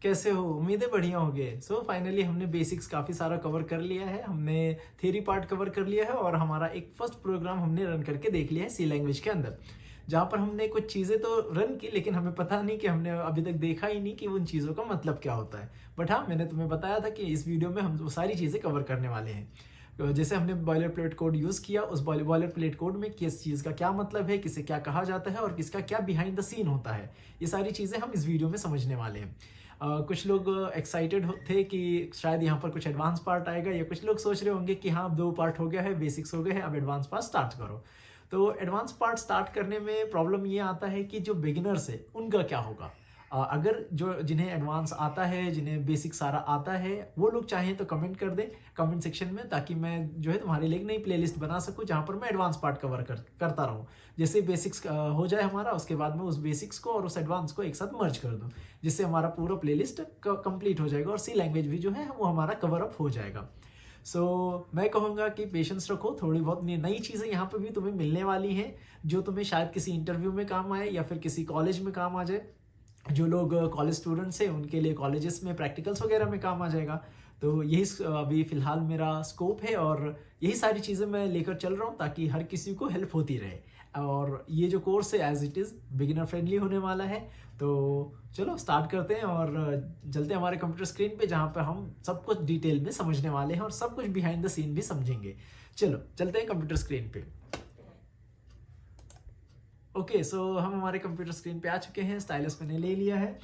कैसे हो? उम्मीदें बढ़िया होंगे। सो फाइनली हमने बेसिक्स काफ़ी सारा कवर कर लिया है, हमने थियरी पार्ट कवर कर लिया है और हमारा एक फर्स्ट प्रोग्राम हमने रन करके देख लिया है सी लैंग्वेज के अंदर। जहाँ पर हमने कुछ चीज़ें तो रन की, लेकिन हमें पता नहीं कि हमने अभी तक देखा ही नहीं कि उन चीज़ों का मतलब क्या होता है। बट हाँ, मैंने तुम्हें बताया था कि इस वीडियो में हम वो सारी चीज़ें कवर करने वाले हैं। जैसे हमने बॉयलर प्लेट कोड यूज़ किया, उस बॉयलर प्लेट कोड में किस चीज़ का क्या मतलब है, किसे क्या कहा जाता है और किसका क्या बिहाइंड द सीन होता है। ये सारी चीज़ें हम इस वीडियो में समझने वाले हैं। कुछ लोग एक्साइटेड थे कि शायद यहाँ पर कुछ एडवांस पार्ट आएगा, या कुछ लोग सोच रहे होंगे कि हाँ, अब 2 पार्ट हो गया है, बेसिक्स हो गए हैं, अब एडवांस पार्ट स्टार्ट करो। तो एडवांस पार्ट स्टार्ट करने में प्रॉब्लम ये आता है कि जो बिगिनर्स है उनका क्या होगा। अगर जो जिन्हें एडवांस आता है, जिन्हें बेसिक सारा आता है, वो लोग चाहें तो कमेंट कर दें कमेंट सेक्शन में, ताकि मैं जो है तुम्हारे लिए एक नई प्लेलिस्ट बना सकूं जहां पर मैं एडवांस पार्ट कवर करता रहूं। जैसे बेसिक्स हो जाए हमारा, उसके बाद में उस बेसिक्स को और उस एडवांस को एक साथ मर्ज कर दूं, जिससे हमारा पूरा प्लेलिस्ट कंप्लीट हो जाएगा और सी लैंग्वेज भी जो है वो हमारा कवर अप हो जाएगा। मैं कहूँगा कि पेशेंस रखो, थोड़ी बहुत नई चीज़ें यहाँ पे भी तुम्हें मिलने वाली हैं, जो तुम्हें शायद किसी इंटरव्यू में काम आए या फिर किसी कॉलेज में काम आ जाए। जो लोग कॉलेज स्टूडेंट्स हैं उनके लिए कॉलेजेस में प्रैक्टिकल्स वगैरह में काम आ जाएगा। तो यही अभी फ़िलहाल मेरा स्कोप है और यही सारी चीज़ें मैं लेकर चल रहा हूँ, ताकि हर किसी को हेल्प होती रहे। और ये जो कोर्स है as it is beginner friendly होने वाला है। तो चलो स्टार्ट करते हैं और चलते हैं हमारे कंप्यूटर स्क्रीन पे, जहाँ पे हम सब कुछ डिटेल में समझने वाले हैं और सब कुछ बिहाइंड द सीन भी समझेंगे। चलो चलते हैं कंप्यूटर स्क्रीन पे। ओके, सो हम हमारे कंप्यूटर स्क्रीन पे आ चुके हैं, स्टाइलस मैंने ले लिया है।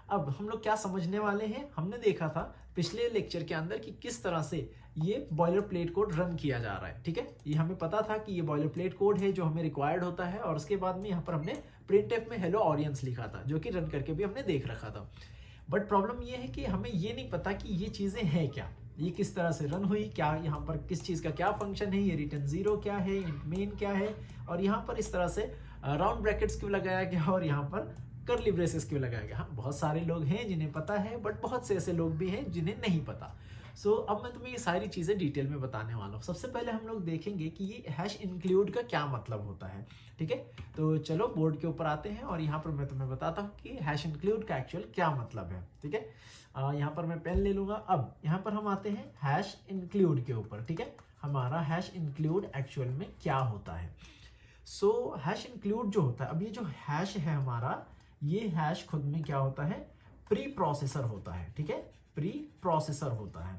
अब हम लोग क्या समझने वाले हैं, हमने देखा था पिछले लेक्चर के अंदर कि किस तरह से ये बॉयलर प्लेट कोड रन किया जा रहा है। ठीक है, ये हमें पता था कि ये बॉयलर प्लेट कोड है जो हमें रिक्वायर्ड होता है, और उसके बाद में यहाँ पर हमने प्रिंटफ में हेलो ऑडियंस लिखा था, जो कि रन करके भी हमने देख रखा था। बट प्रॉब्लम ये है कि हमें ये नहीं पता कि ये चीज़ें हैं क्या, ये किस तरह से रन हुई, क्या यहाँ पर किस चीज़ का क्या फंक्शन है, ये रिटर्न जीरो क्या है, इंट मेन क्या है, और यहाँ पर इस तरह से राउंड ब्रैकेट्स क्यों लगाया गया और यहाँ पर करली ब्रेसेस क्यों लगाया गया। हाँ, बहुत सारे लोग हैं जिन्हें पता है, बट बहुत से ऐसे लोग भी हैं जिन्हें नहीं पता। अब मैं तुम्हें ये सारी चीज़ें डिटेल में बताने वाला हूँ। सबसे पहले हम लोग देखेंगे कि ये हैश इंक्लूड का क्या मतलब होता है। ठीक है, तो चलो बोर्ड के ऊपर आते हैं और यहाँ पर मैं तुम्हें बताता हूँ कि हैश इंक्लूड का एक्चुअल क्या मतलब है। ठीक है, यहाँ पर मैं पेन ले लूँगा। अब यहाँ पर हम आते हैं हैश इंक्लूड के ऊपर। ठीक है, हमारा हैश इंक्लूड एक्चुअल में क्या होता है। हैश इंक्लूड जो होता है, अब ये जो हैश है हमारा, ये हैश खुद में क्या होता है, प्री प्रोसेसर होता है। ठीक है, प्री प्रोसेसर होता है।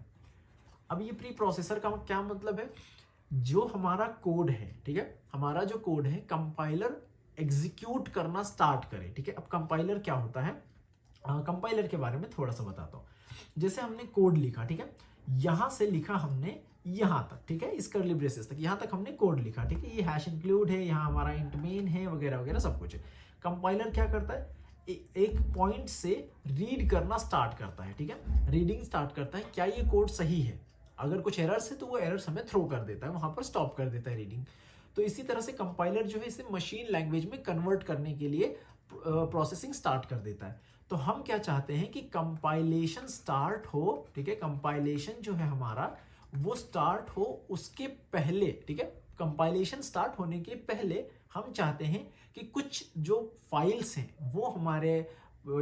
अब ये प्री प्रोसेसर का क्या मतलब है, जो हमारा कोड है, ठीक है, हमारा जो कोड है कंपाइलर एग्जीक्यूट करना स्टार्ट करे। ठीक है, अब कंपाइलर क्या होता है, कंपाइलर के बारे में थोड़ा सा बताता हूँ। जैसे हमने कोड लिखा, ठीक है, यहां से लिखा हमने यहां तक, ठीक है, इस कर्ली ब्रेसेस तक, यहां तक हमने कोड लिखा। ठीक है, ये हैश इंक्लूड है, यहाँ हमारा इंट मेन है, वगैरह वगैरह सब कुछ है। कंपाइलर क्या करता है, एक पॉइंट से रीड करना स्टार्ट करता है। ठीक है, रीडिंग स्टार्ट करता है, क्या ये कोड सही है, अगर कुछ एरर्स है तो वो एरर्स हमें थ्रो कर देता है, वहां पर स्टॉप कर देता है रीडिंग। तो इसी तरह से कंपाइलर जो है इसे मशीन लैंग्वेज में कन्वर्ट करने के लिए प्रोसेसिंग स्टार्ट कर देता है। तो हम क्या चाहते हैं कि कंपाइलेशन स्टार्ट हो। ठीक है, कंपाइलेशन जो है हमारा वो स्टार्ट हो उसके पहले, ठीक है, कंपाइलेशन स्टार्ट होने के पहले हम चाहते हैं कि कुछ जो फाइल्स हैं वो हमारे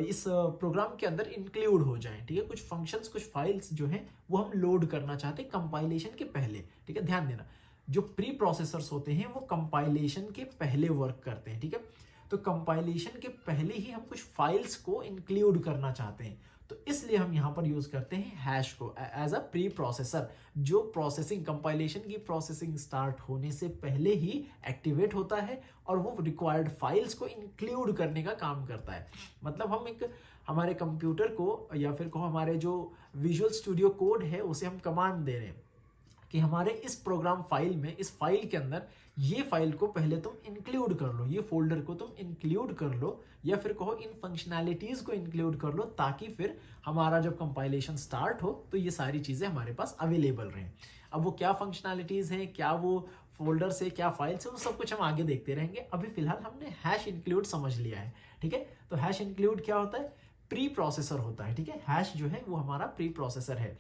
इस प्रोग्राम के अंदर इंक्लूड हो जाएं। ठीक है, कुछ फंक्शंस, कुछ फाइल्स जो हैं वो हम लोड करना चाहते हैं कंपाइलेशन के पहले। ठीक है, ध्यान देना, जो प्री प्रोसेसर्स होते हैं वो कंपाइलेशन के पहले वर्क करते हैं। ठीक है, तो कंपाइलेशन के पहले ही हम कुछ फाइल्स को इंक्लूड करना चाहते हैं, तो इसलिए हम यहाँ पर यूज करते हैं हैश को एज अ प्री प्रोसेसर, जो प्रोसेसिंग, कंपाइलेशन की प्रोसेसिंग स्टार्ट होने से पहले ही एक्टिवेट होता है और वो रिक्वायर्ड फाइल्स को इंक्लूड करने का काम करता है। मतलब हम एक हमारे कंप्यूटर को, या फिर को हमारे जो विजुअल स्टूडियो कोड है उसे हम कमांड दे रहे हैं कि हमारे इस प्रोग्राम फाइल में, इस फाइल के अंदर ये फाइल को पहले तुम इंक्लूड कर लो, ये फोल्डर को तुम इंक्लूड कर लो, या फिर कहो इन फंक्शनैलिटीज को इंक्लूड कर लो, ताकि फिर हमारा जब कंपाइलेशन स्टार्ट हो तो ये सारी चीजें हमारे पास अवेलेबल रहें। अब वो क्या फंक्शनैलिटीज हैं, क्या वो फोल्डर से, क्या फाइल से, वो सब कुछ हम आगे देखते रहेंगे। अभी फिलहाल हमने हैश इंक्लूड समझ लिया है। ठीक है, तो हैश इंक्लूड क्या होता है, प्री प्रोसेसर होता है। ठीक है, हैश जो है वो हमारा प्री प्रोसेसर है।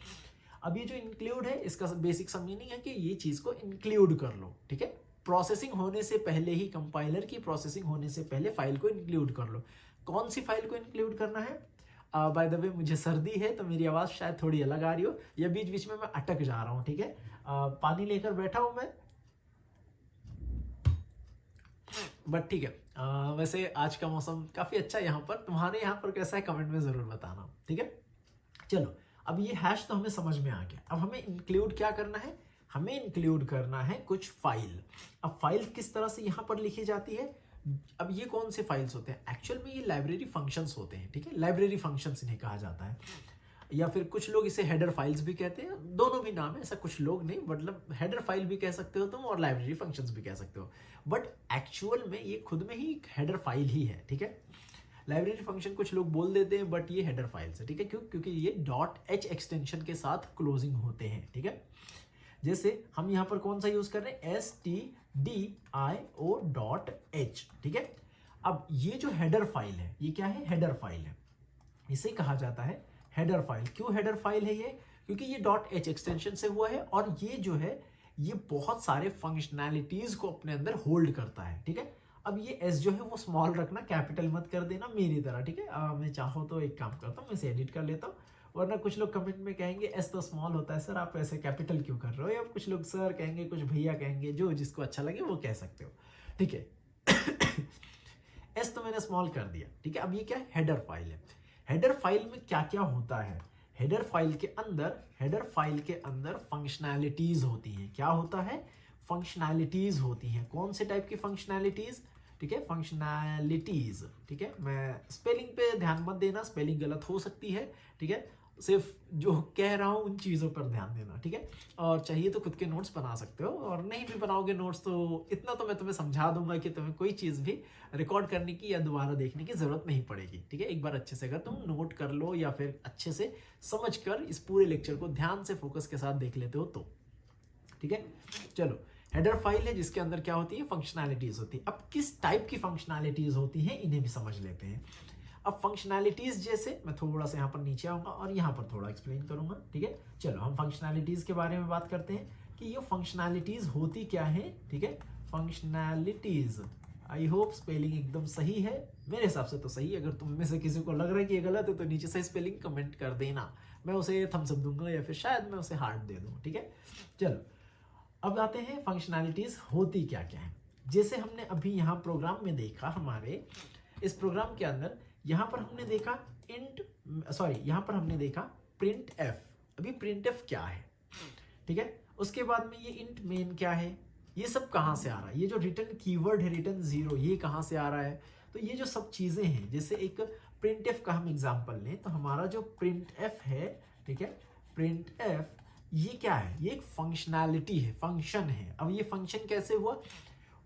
अब ये जो इंक्लूड है, इसका बेसिक सा मीनिंग है कि ये चीज को इंक्लूड कर लो। ठीक है, प्रोसेसिंग होने से पहले ही, कंपाइलर की प्रोसेसिंग होने से पहले फाइल को इंक्लूड कर लो। कौन सी फाइल को इंक्लूड करना है, बाय द वे मुझे सर्दी है तो मेरी आवाज़ शायद थोड़ी अलग आ रही हो, या बीच बीच में मैं अटक जा रहा हूँ, ठीक है। पानी लेकर बैठा हूँ मैं, बट ठीक है। वैसे आज का मौसम काफ़ी अच्छा है यहाँ पर। तुम्हारे यहाँ पर कैसा है कमेंट में ज़रूर बताना, ठीक है। चलो, अब ये हैश तो हमें समझ में आ गया। अब हमें इंक्लूड क्या करना है, हमें इंक्लूड करना है कुछ फाइल। अब फाइल किस तरह से यहाँ पर लिखी जाती है, अब ये कौन से फाइल्स होते हैं, एक्चुअल में ये लाइब्रेरी फंक्शंस होते हैं, ठीक है। लाइब्रेरी फंक्शंस इन्हें कहा जाता है, या फिर कुछ लोग इसे हेडर फाइल्स भी कहते हैं, दोनों भी नाम है, ऐसा कुछ लोग नहीं, मतलब हेडर फाइल भी कह सकते हो तुम और लाइब्रेरी फंक्शंस भी कह सकते हो, बट एक्चुअल में ये खुद में ही एक हेडर फाइल ही है, ठीक है। लाइब्रेरी फंक्शन कुछ लोग बोल देते हैं, बट ये हेडर फाइल्स है, ठीक है। क्योंकि ये .h एक्सटेंशन के साथ क्लोजिंग होते हैं, ठीक है। जैसे हम यहाँ पर कौन सा यूज कर रहे हैं, stdio.h, ठीक है। अब ये जो हेडर फाइल है, ये क्या है, हेडर फाइल है, इसे कहा जाता है हेडर फाइल। क्यों हेडर फाइल है ये, क्योंकि ये .h एक्सटेंशन से हुआ है, और ये जो है ये बहुत सारे फंक्शनैलिटीज को अपने अंदर होल्ड करता है, ठीक है। अब ये एस जो है वो स्मॉल रखना, कैपिटल मत कर देना मेरी तरह, ठीक है। मैं चाहो तो एक काम करता हूँ, मैं इसे एडिट कर लेता हूँ, वरना कुछ लोग कमेंट में कहेंगे एस तो स्मॉल होता है सर, आप ऐसे कैपिटल क्यों कर रहे हो, या कुछ लोग सर कहेंगे, कुछ भैया कहेंगे, जो जिसको अच्छा लगे वो कह सकते हो, ठीक है। एस तो मैंने स्मॉल कर दिया, ठीक है। अब ये क्या है, हेडर फाइल है। हेडर फाइल में क्या क्या होता है, हेडर फाइल के अंदर फंक्शनैलिटीज होती हैं। क्या होता है, फंक्शनैलिटीज होती हैं। कौन से टाइप की फंक्शनैलिटीज, ठीक है, फंक्शनैलिटीज, ठीक है। मैं स्पेलिंग पे ध्यान मत देना, स्पेलिंग गलत हो सकती है, ठीक है। सिर्फ जो कह रहा हूँ उन चीज़ों पर ध्यान देना, ठीक है। और चाहिए तो खुद के नोट्स बना सकते हो, और नहीं भी बनाओगे नोट्स तो इतना तो मैं तुम्हें समझा दूंगा कि तुम्हें कोई चीज़ भी रिकॉर्ड करने की या दोबारा देखने की जरूरत नहीं पड़ेगी, ठीक है। एक बार अच्छे से अगर तुम नोट कर लो या फिर अच्छे से समझ कर इस पूरे लेक्चर को ध्यान से फोकस के साथ देख लेते हो तो, ठीक है। चलो, हेडर फाइल है जिसके अंदर क्या होती है, फंक्शनैलिटीज होती है। अब किस टाइप की फंक्शनैलिटीज होती हैं इन्हें भी समझ लेते हैं। अब फंक्शनैलिटीज जैसे मैं थोड़ा सा यहाँ पर नीचे आऊंगा और यहाँ पर थोड़ा एक्सप्लेन करूंगा, ठीक है। चलो, हम फंक्शनैलिटीज के बारे में बात करते हैं कि ये फंक्शनैलिटीज होती क्या है, ठीक है। फंक्शनैलिटीज, आई होप स्पेलिंग एकदम सही है, मेरे हिसाब से तो सही है। अगर तुम में से किसी को लग रहा है कि ये गलत है तो नीचे से स्पेलिंग कमेंट कर देना, मैं उसे थम्स अप दूंगा या फिर शायद मैं उसे हार्ट दे दूँ, ठीक है। चलो, अब आते हैं फंक्शनैलिटीज होती क्या क्या है। जैसे हमने अभी यहाँ प्रोग्राम में देखा, हमारे इस प्रोग्राम के अंदर यहाँ पर हमने देखा यहाँ पर हमने देखा प्रिंट एफ। अभी प्रिंट एफ क्या है, ठीक है। उसके बाद में ये इंट मेन क्या है, ये सब कहाँ से आ रहा है, ये जो रिटर्न कीवर्ड है रिटर्न 0, ये कहाँ से आ रहा है। तो ये जो सब चीजें हैं, जैसे एक प्रिंट एफ का हम एग्जाम्पल लें तो हमारा जो प्रिंट एफ है, ठीक है, प्रिंट एफ ये क्या है, ये एक फंक्शनैलिटी है, फंक्शन है। अब ये फंक्शन कैसे हुआ,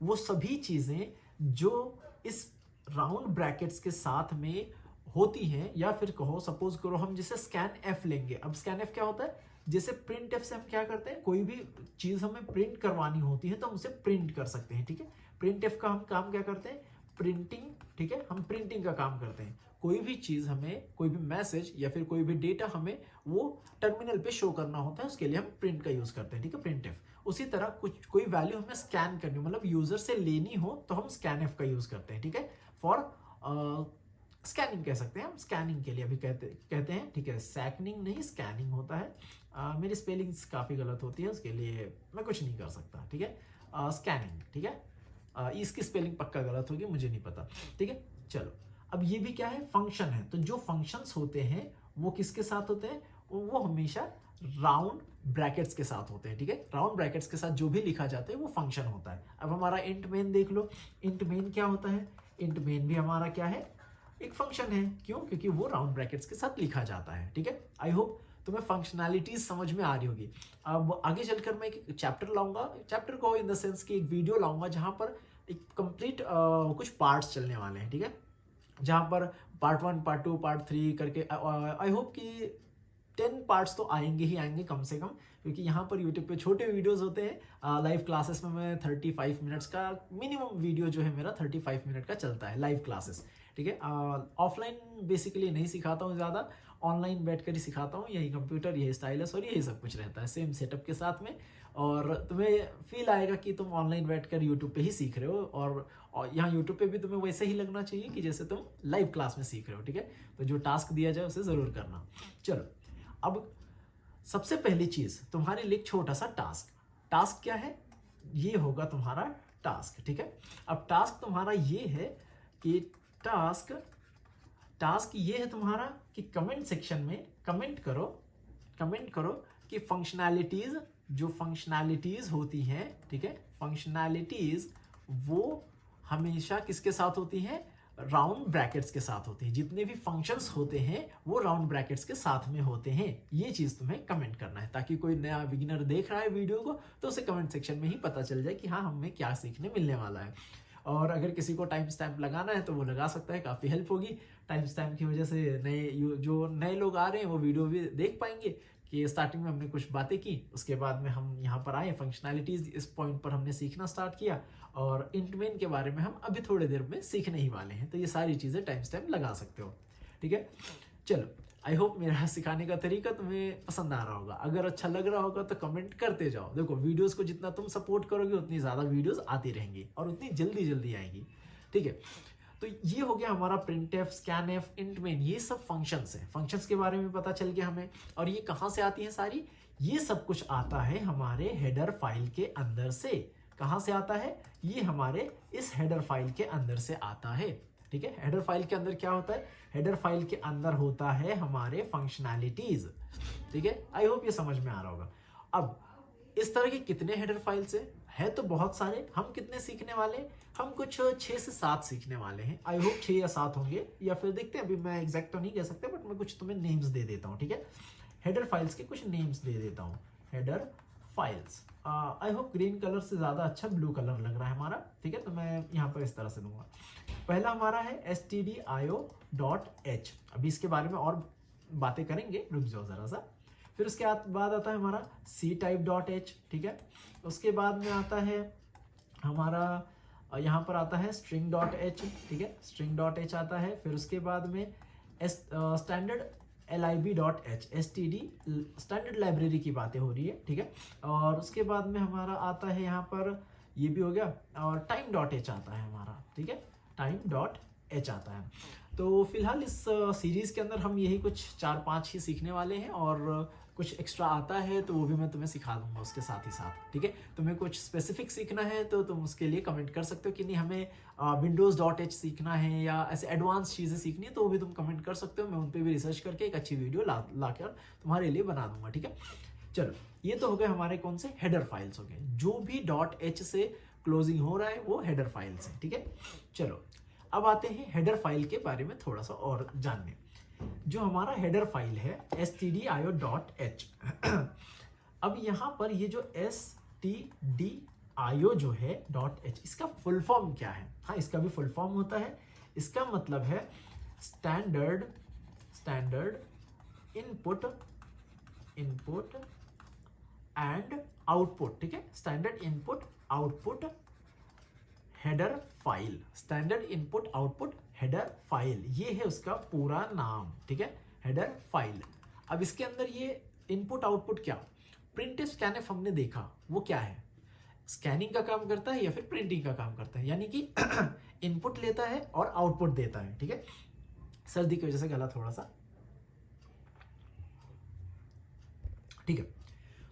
वो सभी चीजें जो इस राउंड ब्रैकेट्स के साथ में होती हैं, या फिर कहो सपोज करो हम जैसे स्कैन एफ लेंगे। अब स्कैन एफ क्या होता है, जैसे प्रिंट एफ से हम क्या करते हैं, कोई भी चीज हमें प्रिंट करवानी होती है तो हम उसे प्रिंट कर सकते हैं, ठीक है। प्रिंट एफ का हम काम क्या करते हैं, प्रिंटिंग, ठीक है, हम प्रिंटिंग का काम करते हैं। कोई भी चीज हमें, कोई भी मैसेज या फिर कोई भी डेटा हमें वो टर्मिनल पे शो करना होता है, उसके लिए हम प्रिंट का यूज करते हैं, ठीक है, प्रिंट एफ। उसी तरह कोई वैल्यू हमें स्कैन करनी, मतलब यूजर से लेनी हो तो हम स्कैन एफ का यूज करते हैं, ठीक है। फॉर स्कैनिंग कह सकते हैं हम, स्कैनिंग के लिए अभी कहते हैं, ठीक है। सैकनिंग नहीं, स्कैनिंग होता है। मेरी स्पेलिंग्स काफ़ी गलत होती है, उसके लिए मैं कुछ नहीं कर सकता, ठीक है। स्कैनिंग, ठीक है। इसकी स्पेलिंग पक्का गलत होगी, मुझे नहीं पता, ठीक है। चलो, अब ये भी क्या है, फंक्शन है। तो जो फंक्शंस होते हैं वो किसके साथ होते हैं, वो हमेशा राउंड ब्रैकेट्स के साथ होते हैं, ठीक है। राउंड ब्रैकेट्स के साथ जो भी लिखा जाता है वो फंक्शन होता है। अब हमारा इंट मेन देख लो, इंट मेन क्या होता है, इंट मेन भी हमारा क्या है, एक फंक्शन है। क्यों, क्योंकि वो राउंड ब्रैकेट्स के साथ लिखा जाता है, ठीक है। आई होप तुम्हें फंक्शनैलिटीज समझ में आ रही होगी। अब आगे चलकर मैं एक चैप्टर लाऊंगा, चैप्टर को इन द सेंस कि एक वीडियो लाऊंगा जहां पर एक कंप्लीट कुछ पार्ट्स चलने वाले हैं, ठीक है। जहां पर पार्ट 1, पार्ट 2, पार्ट 3 करके आई होप कि 10 पार्ट्स तो आएंगे ही आएंगे कम से कम, क्योंकि यहाँ पर यूट्यूब पे छोटे वीडियोस होते हैं। लाइव क्लासेस में मैं 35 मिनट्स का मिनिमम वीडियो जो है मेरा 35 मिनट का चलता है लाइव क्लासेस, ठीक है। ऑफलाइन बेसिकली नहीं सिखाता हूँ ज़्यादा, ऑनलाइन बैठकर ही सिखाता हूँ, यही कंप्यूटर, यही स्टाइलस और यही सब कुछ रहता है सेम सेटअप के साथ में। और तुम्हें फील आएगा कि तुम ऑनलाइन बैठकर यूट्यूब पे ही सीख रहे हो, और यहाँ यूट्यूब पे भी तुम्हें वैसे ही लगना चाहिए कि जैसे तुम लाइव क्लास में सीख रहे हो, ठीक है। तो जो टास्क दिया जाए उसे ज़रूर करना। चलो, अब सबसे पहली चीज़ तुम्हारे लिए एक छोटा सा टास्क क्या है, ये होगा तुम्हारा टास्क, ठीक है। अब टास्क तुम्हारा ये है कि टास्क ये है तुम्हारा कि कमेंट सेक्शन में कमेंट करो कि जो फंक्शनैलिटीज होती हैं, ठीक है, फंक्शनैलिटीज वो हमेशा किसके साथ होती हैं, राउंड ब्रैकेट्स के साथ होती है। जितने भी फंक्शंस होते हैं वो राउंड ब्रैकेट्स के साथ में होते हैं। ये चीज़ तुम्हें कमेंट करना है, ताकि कोई नया बिगिनर देख रहा है वीडियो को तो उसे कमेंट सेक्शन में ही पता चल जाए कि हाँ, हमें क्या सीखने मिलने वाला है। और अगर किसी को टाइम स्टैम्प लगाना है तो वो लगा सकता है, काफ़ी हेल्प होगी। टाइम स्टैम्प की वजह से जो नए लोग आ रहे हैं वो वीडियो भी देख पाएंगे कि स्टार्टिंग में हमने कुछ बातें की, उसके बाद में हम यहाँ पर आए, फंक्शनैलिटीज़ इस पॉइंट पर हमने सीखना स्टार्ट किया, और इंटमेन के बारे में हम अभी थोड़ी देर में सीखने ही वाले हैं। तो ये सारी चीज़ें टाइम स्टैम्प लगा सकते हो, ठीक है। चलो, आई होप मेरा सिखाने का तरीका तुम्हें पसंद आ रहा होगा। अगर अच्छा लग रहा होगा तो कमेंट करते जाओ। देखो, वीडियोस को जितना तुम सपोर्ट करोगे उतनी ज़्यादा वीडियोस आती रहेंगी और उतनी जल्दी आएगी, ठीक है। तो ये हो गया हमारा printf, scanf, intmain, ये सब फंक्शंस हैं। फंक्शंस के बारे में पता चल गया हमें। और ये कहाँ से आती हैं सारी, ये सब कुछ आता है हमारे हेडर फाइल के अंदर से। कहाँ से आता है, ये हमारे इस हेडर फाइल के अंदर से आता है, ठीक है। हेडर फाइल के अंदर क्या होता है, हेडर फाइल के अंदर होता है हमारे फंक्शनैलिटीज, ठीक है। आई होप ये समझ में आ रहा होगा। अब इस तरह के कितने हेडर फाइल्स है तो बहुत सारे। हम कितने सीखने वाले, हम कुछ 6 से 7 सीखने वाले हैं। आई होप 6 या 7 होंगे, या फिर देखते हैं, अभी मैं एग्जैक्ट तो नहीं कह सकता, बट मैं कुछ तुम्हें नेम्स दे देता हूँ, ठीक है। हेडर फाइल्स के कुछ नेम्स दे देता हूँ। Header files, I hope green colour से ज़्यादा अच्छा ब्लू कलर लग रहा है हमारा, ठीक है। तो मैं यहाँ पर इस तरह से दूंगा। पहला हमारा है stdio.h। अभी इसके बारे में और बातें करेंगे, रुक जाओ ज़रा सा। फिर उसके बाद आता है हमारा ctype.h, ठीक है। उसके बाद में आता है हमारा, यहाँ पर आता है string.h, ठीक है, string.h आता है। फिर उसके बाद में standard lib.h, std standard library की बातें हो रही है, ठीक है। और उसके बाद में हमारा आता है यहाँ पर, ये भी हो गया, और time.h आता है हमारा, ठीक है, time.h आता है। तो फिलहाल इस सीरीज़ के अंदर हम यही कुछ 4-5 ही सीखने वाले हैं, और कुछ एक्स्ट्रा आता है तो वो भी मैं तुम्हें सिखा दूंगा उसके साथ ही साथ, ठीक है। तुम्हें कुछ स्पेसिफिक सीखना है तो तुम उसके लिए कमेंट कर सकते हो कि नहीं, हमें windows.h सीखना है या ऐसे एडवांस चीज़ें सीखनी है, तो वो भी तुम कमेंट कर सकते हो। मैं उन पर भी रिसर्च करके एक अच्छी वीडियो लाकर तुम्हारे लिए बना दूंगा, ठीक है। चलो, ये तो हो गए हमारे कौन से, हेडर फाइल्स हो गए। जो भी .h से क्लोजिंग हो रहा है वो हेडर फाइल्स है, ठीक है। चलो, अब आते हैं हेडर फाइल के बारे में थोड़ा सा और जानने। जो हमारा हेडर फाइल है stdio.h, अब यहाँ पर ये जो stdio जो है .h, इसका फुल फॉर्म क्या है। हाँ, इसका भी फुल फॉर्म होता है। इसका मतलब है स्टैंडर्ड इनपुट एंड आउटपुट, ठीक है। Standard input output header file, standard input output header file, ये है उसका पूरा नाम, ठीक है, हेडर फाइल। अब इसके अंदर ये इनपुट आउटपुट क्या, प्रिंट स्कैनफ हमने देखा, वो क्या है, स्कैनिंग का काम करता है या फिर प्रिंटिंग का काम करता है, यानी कि इनपुट लेता है और आउटपुट देता है, ठीक है। सर्दी की वजह से गला थोड़ा सा, ठीक है।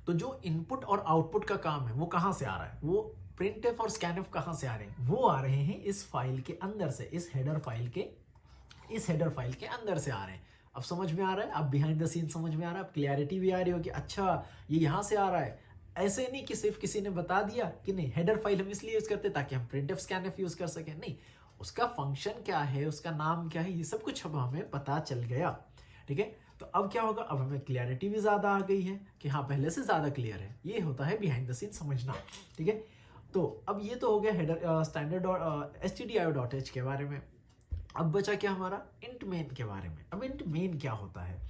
तो जो इनपुट और आउटपुट का काम है वो कहाँ से आ रहा है, वो प्रिंटफ और स्कैनफ कहाँ से आ रहे हैं, वो आ रहे हैं इस फाइल के अंदर से, इस हेडर फाइल के अंदर से आ रहे हैं। अब समझ में आ रहा है, अब बिहाइंड द सीन समझ में आ रहा है, अब क्लियरिटी भी आ रही हो कि अच्छा ये यहाँ से आ रहा है। ऐसे नहीं कि सिर्फ किसी ने बता दिया कि नहीं हेडर फाइल हम इसलिए यूज करते ताकि हम प्रिंटफ स्कैनफ यूज कर सकें, नहीं, उसका फंक्शन क्या है, उसका नाम क्या है, ये सब कुछ अब हमें पता चल गया, ठीक है। तो अब क्या होगा, अब हमें क्लियरिटी भी ज़्यादा आ गई है कि हाँ पहले से ज़्यादा क्लियर है। ये होता है बिहाइंड द सीन समझना, ठीक है। तो अब ये तो हो गया हेडर स्टैंडर्ड और stdio.h के बारे में। अब बचा क्या हमारा, इंटमेन के बारे में। अब इंटमेन क्या होता है,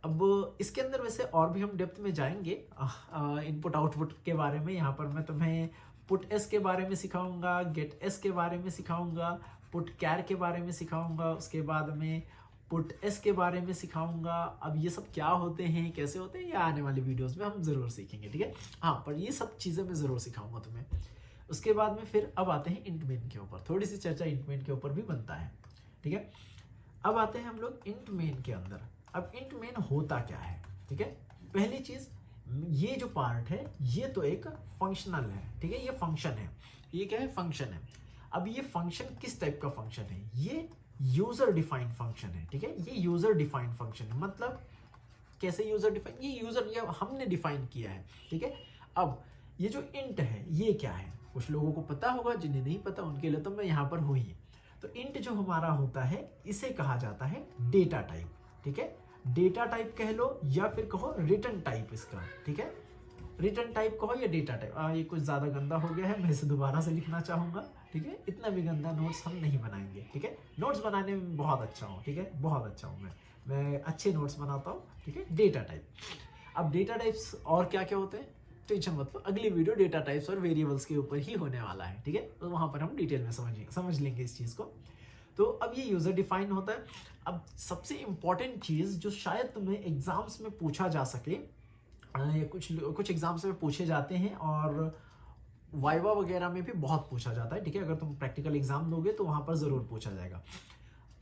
अब इसके अंदर वैसे और भी हम डेप्थ में जाएंगे इनपुट आउटपुट के बारे में। यहाँ पर मैं तुम्हें पुट एस के बारे में सिखाऊंगा, गेट एस के बारे में सिखाऊंगा, पुट कैर के बारे में सिखाऊंगा, उसके बाद में पुट एस के बारे में सिखाऊंगा। अब ये सब क्या होते हैं, कैसे होते हैं, ये आने वाली वीडियोस में हम ज़रूर सीखेंगे, ठीक है। हाँ, पर ये सब चीज़ें मैं ज़रूर सिखाऊंगा तुम्हें। उसके बाद में फिर अब आते हैं इंट मेन के ऊपर, थोड़ी सी चर्चा इंट मेन के ऊपर भी बनता है, ठीक है। अब आते हैं हम लोग इंट मेन के अंदर। अब इंट मेन होता क्या है, ठीक है। पहली चीज़, ये जो पार्ट है ये तो एक फंक्शनल है, ठीक है, ये फंक्शन है। ये क्या है, फंक्शन है। अब ये फंक्शन किस टाइप का फंक्शन है, ये यूजर डिफाइंड फंक्शन है, ठीक है। ये यूजर डिफाइंड फंक्शन है, मतलब कैसे यूजर डिफाइन, ये यूजर ये हमने डिफाइन किया है, ठीक है। अब ये जो इंट है ये क्या है, कुछ लोगों को पता होगा, जिन्हें नहीं पता उनके लिए तो मैं यहाँ पर हूँ ही। तो इंट जो हमारा होता है इसे कहा जाता है डेटा टाइप, ठीक है। डेटा टाइप कह लो या फिर कहो रिटर्न टाइप इसका, ठीक है। रिटर्न टाइप कहो या डेटा टाइप। ये कुछ ज़्यादा गंदा हो गया है, मैं इसे दोबारा से लिखना चाहूँगा, ठीक है। इतना भी गंदा नोट्स हम नहीं बनाएंगे, ठीक है। नोट्स बनाने में बहुत अच्छा हूँ, ठीक है, बहुत अच्छा हूँ मैं अच्छे नोट्स बनाता हूँ, ठीक है। Data type. अब डेटा टाइप्स और क्या क्या होते हैं, टेंशन मत लो, अगली वीडियो डेटा टाइप्स और वेरिएबल्स के ऊपर ही होने वाला है, ठीक है। तो वहाँ पर हम डिटेल में समझ लेंगे इस चीज़ को। तो अब ये यूजर डिफाइन होता है। अब सबसे इंपॉर्टेंट चीज़ जो शायद तुम्हें एग्जाम्स में पूछा जा सके, या कुछ एग्जाम्स में पूछे जाते हैं और वाइवा वगैरह में भी बहुत पूछा जाता है, ठीक है। अगर तुम प्रैक्टिकल एग्जाम दोगे तो वहाँ पर ज़रूर पूछा जाएगा।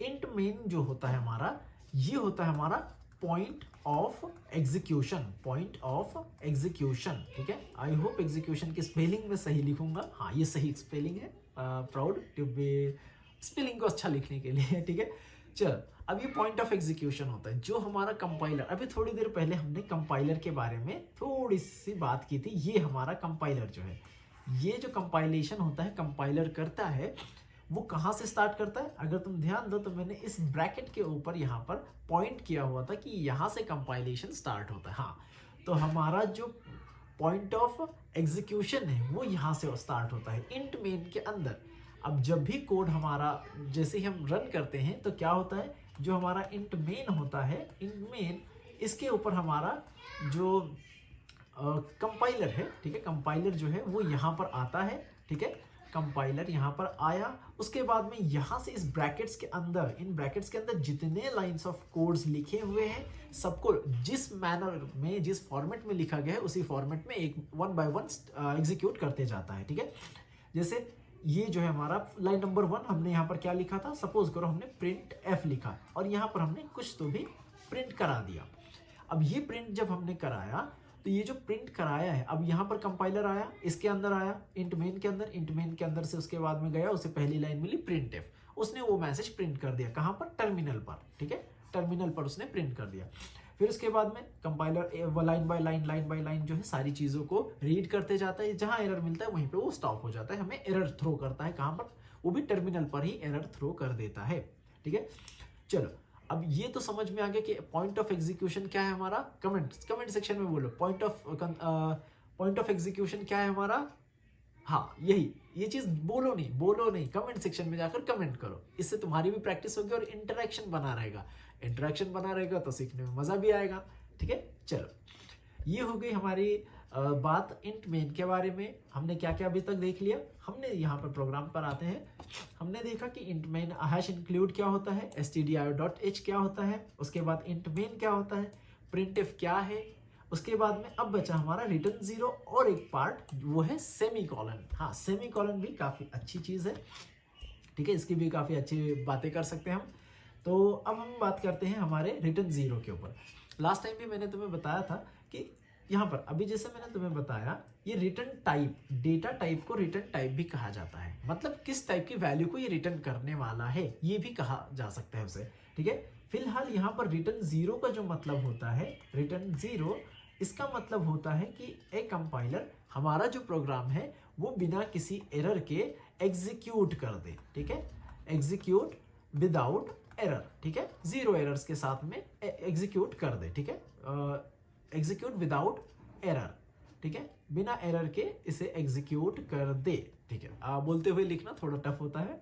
इंट मेन जो होता है हमारा, ये होता है हमारा point of execution, point of execution, ठीक है। आई होप एग्जीक्यूशन की स्पेलिंग में सही लिखूंगा, हाँ ये सही स्पेलिंग है, प्राउड टू बी स्पेलिंग को अच्छा लिखने के लिए, ठीक है। चल, अब ये पॉइंट ऑफ एग्जीक्यूशन होता है जो हमारा कंपाइलर, अभी थोड़ी देर पहले हमने कंपाइलर के बारे में थोड़ी सी बात की थी। ये हमारा कंपाइलर जो है, ये जो कंपाइलेशन होता है कंपाइलर करता है, वो कहाँ से स्टार्ट करता है, अगर तुम ध्यान दो तो मैंने इस ब्रैकेट के ऊपर यहाँ पर पॉइंट किया हुआ था कि यहाँ से कंपाइलेशन स्टार्ट होता है। हाँ, तो हमारा जो पॉइंट ऑफ एग्जीक्यूशन है वो यहाँ से स्टार्ट होता है इंट मेन के अंदर। अब जब भी कोड हमारा जैसे ही हम रन करते हैं तो क्या होता है, जो हमारा इंट मेन होता है, इंट मेन इसके ऊपर हमारा जो कंपाइलर है, ठीक है, कंपाइलर जो है वो यहाँ पर आता है, ठीक है। कंपाइलर यहाँ पर आया, उसके बाद में यहाँ से इस ब्रैकेट्स के अंदर, इन ब्रैकेट्स के अंदर जितने लाइंस ऑफ कोड्स लिखे हुए हैं सबको जिस मैनर में, जिस फॉर्मेट में लिखा गया है उसी फॉर्मेट में एक वन बाय वन एग्जीक्यूट करते जाता है, ठीक है। जैसे ये जो है हमारा लाइन नंबर 1, हमने यहाँ पर क्या लिखा था, सपोज करो हमने प्रिंट एफ लिखा और यहाँ पर हमने कुछ तो भी प्रिंट करा दिया। अब ये प्रिंट जब हमने कराया तो ये जो प्रिंट कराया है, अब यहाँ पर कंपाइलर आया, इसके अंदर आया इंट मेन के अंदर, इंट मेन के अंदर से उसके बाद में गया, उसे पहली लाइन मिली प्रिंट एफ, उसने वो मैसेज प्रिंट कर दिया, कहाँ पर, टर्मिनल पर, ठीक है, टर्मिनल पर उसने प्रिंट कर दिया। फिर उसके बाद में कंपाइलर लाइन बाय लाइन जो है सारी चीज़ों को रीड करते जाता है, जहाँ एरर मिलता है वहीं पे वो स्टॉप हो जाता है, हमें एरर थ्रो करता है, कहाँ पर, वो भी टर्मिनल पर ही एरर थ्रो कर देता है, ठीक है। चलो, अब ये तो समझ में आ गया कि पॉइंट ऑफ एग्जीक्यूशन क्या है हमारा। कमेंट सेक्शन में बोलो पॉइंट ऑफ एग्जीक्यूशन क्या है हमारा। हाँ, यही, ये चीज बोलो नहीं, कमेंट सेक्शन में जाकर कमेंट करो, इससे तुम्हारी भी प्रैक्टिस होगी और इंटरेक्शन बना रहेगा तो सीखने में मजा भी आएगा, ठीक है। चलो, ये हो गई हमारी बात इंट मेन के बारे में। हमने क्या क्या अभी तक देख लिया, हमने यहाँ पर प्रोग्राम पर आते हैं। हमने देखा कि इंट मेन हैश इंक्लूड क्या होता है, stdio.h क्या होता है, उसके बाद इंट मेन क्या होता है, printf क्या है, उसके बाद में अब बचा हमारा रिटर्न 0 और एक पार्ट वो है सेमीकोलन। हाँ, सेमीकोलन भी काफ़ी अच्छी चीज़ है, ठीक है, इसकी भी काफ़ी अच्छी बातें कर सकते हैं हम। तो अब हम बात करते हैं हमारे रिटर्न 0 के ऊपर। लास्ट टाइम भी मैंने तुम्हें बताया था कि यहाँ पर अभी जैसे मैंने तुम्हें बताया, ये रिटर्न टाइप, डेटा टाइप को रिटर्न टाइप भी कहा जाता है, मतलब किस टाइप की वैल्यू को ये रिटर्न करने वाला है ये भी कहा जा सकता है उसे, ठीक है। फिलहाल यहाँ पर रिटर्न 0 का जो मतलब होता है, रिटर्न 0 इसका मतलब होता है कि एक कंपाइलर हमारा जो प्रोग्राम है वो बिना किसी एरर के एग्जीक्यूट कर दे, ठीक है, एग्जीक्यूट विदाउट एरर, ठीक है, 0 एरर्स के साथ में एग्जीक्यूट कर दे, ठीक है, एग्जीक्यूट विदाउट एरर, ठीक है, बिना एरर के इसे एग्जीक्यूट कर दे, ठीक है। बोलते हुए लिखना थोड़ा टफ होता है,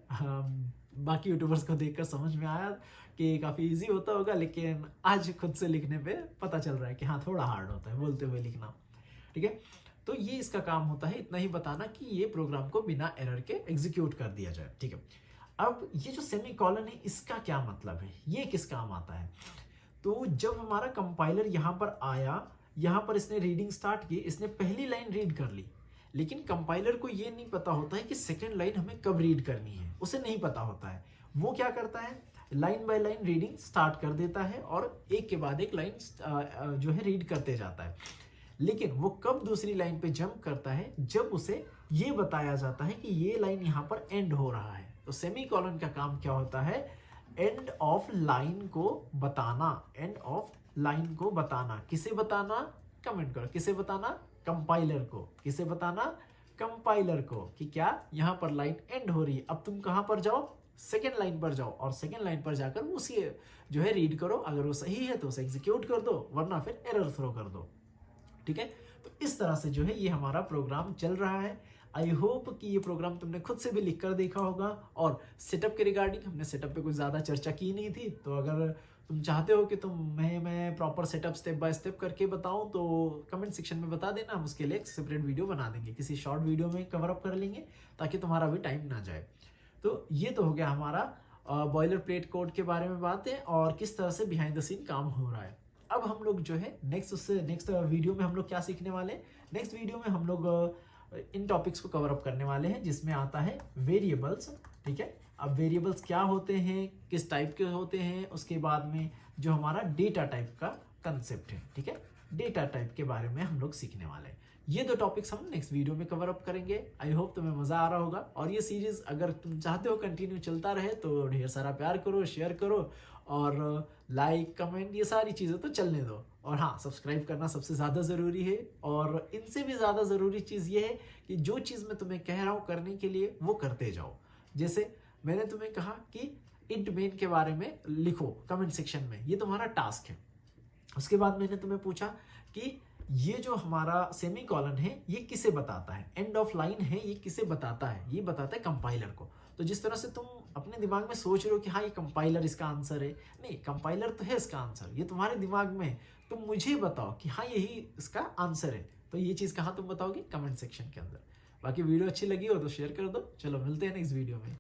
बाकी यूट्यूबर्स को देखकर समझ में आया कि काफ़ी इजी होता होगा, लेकिन आज खुद से लिखने पे पता चल रहा है कि हाँ थोड़ा हार्ड होता है बोलते हुए लिखना, ठीक है। तो ये इसका काम होता है, इतना ही बताना कि ये प्रोग्राम को बिना एरर के एग्जीक्यूट कर दिया जाए, ठीक है। अब ये जो सेमी कॉलन है इसका क्या मतलब है, ये किस काम आता है? तो जब हमारा कंपाइलर यहाँ पर आया, यहाँ पर इसने रीडिंग स्टार्ट की, इसने पहली लाइन रीड कर ली, लेकिन कंपाइलर को ये नहीं पता होता है कि सेकेंड लाइन हमें कब रीड करनी है, उसे नहीं पता होता है। वो क्या करता है, line by line reading start कर देता है और एक के बाद एक लाइन जो है रीड करते जाता है। लेकिन वो कब दूसरी लाइन पे जंप करता है, जब उसे ये बताया जाता है कि ये लाइन यहाँ पर एंड हो रहा है। तो सेमी कॉलन का काम क्या होता है, एंड ऑफ लाइन को बताना, एंड ऑफ लाइन को बताना। किसे बताना, कमेंट करो, किसे बताना, कंपाइलर को। किसे बताना, कंपाइलर को, कि क्या यहाँ पर लाइन एंड हो रही है, अब तुम कहाँ पर जाओ, सेकेंड लाइन पर जाओ और सेकेंड लाइन पर जाकर उसी जो है रीड करो, अगर वो सही है तो उसे एग्जीक्यूट कर दो, वरना फिर एरर थ्रो कर दो। ठीक है, तो इस तरह से जो है ये हमारा प्रोग्राम चल रहा है। आई होप कि ये प्रोग्राम तुमने खुद से भी लिख कर देखा होगा। और सेटअप के रिगार्डिंग हमने सेटअप पे कुछ ज़्यादा चर्चा की नहीं थी, तो अगर तुम चाहते हो कि मैं proper setup step by step करके बताऊं तो कमेंट सेक्शन में बता देना, हम उसके लिए एक सेपरेट वीडियो बना देंगे, किसी शॉर्ट वीडियो में कवर अप कर लेंगे ताकि तुम्हारा भी टाइम ना जाए। तो ये तो हो गया हमारा बॉयलर प्लेट कोड के बारे में बातें और किस तरह से बिहाइंड द सीन काम हो रहा है। अब हम लोग जो है नेक्स्ट वीडियो में हम लोग क्या सीखने वाले हैं, नेक्स्ट वीडियो में हम लोग इन टॉपिक्स को कवर अप करने वाले हैं, जिसमें आता है वेरिएबल्स। ठीक है, अब वेरिएबल्स क्या होते हैं, किस टाइप के होते हैं, उसके बाद में जो हमारा डेटा टाइप का कंसेप्ट है। ठीक है, डेटा टाइप के बारे में हम लोग सीखने वाले हैं। ये दो टॉपिक्स हम नेक्स्ट वीडियो में कवर अप करेंगे। आई होप तुम्हें मज़ा आ रहा होगा, और ये सीरीज अगर तुम चाहते हो कंटिन्यू चलता रहे तो ढेर सारा प्यार करो, शेयर करो और लाइक कमेंट ये सारी चीज़ें तो चलने दो। और हाँ, सब्सक्राइब करना सबसे ज़्यादा ज़रूरी है, और इनसे भी ज़्यादा ज़रूरी चीज़ ये है कि जो चीज़ मैं तुम्हें कह रहा हूँ करने के लिए वो करते जाओ। जैसे मैंने तुम्हें कहा कि इंट मेन के बारे में लिखो कमेंट सेक्शन में, ये तुम्हारा टास्क है। उसके बाद मैंने तुम्हें पूछा कि ये जो हमारा सेमी कॉलन है ये किसे बताता है, एंड ऑफ लाइन है ये किसे बताता है, ये बताता है कंपाइलर को। तो जिस तरह से तुम अपने दिमाग में सोच रहे हो कि हाँ ये कंपाइलर इसका आंसर है, नहीं, कंपाइलर तो है इसका आंसर, ये तुम्हारे दिमाग में है। तुम मुझे बताओ कि हाँ यही इसका आंसर है, तो ये चीज़ कहाँ तुम बताओगे, कमेंट सेक्शन के अंदर। बाकी वीडियो अच्छी लगी हो तो शेयर कर दो। चलो मिलते हैं नेक्स्ट वीडियो में।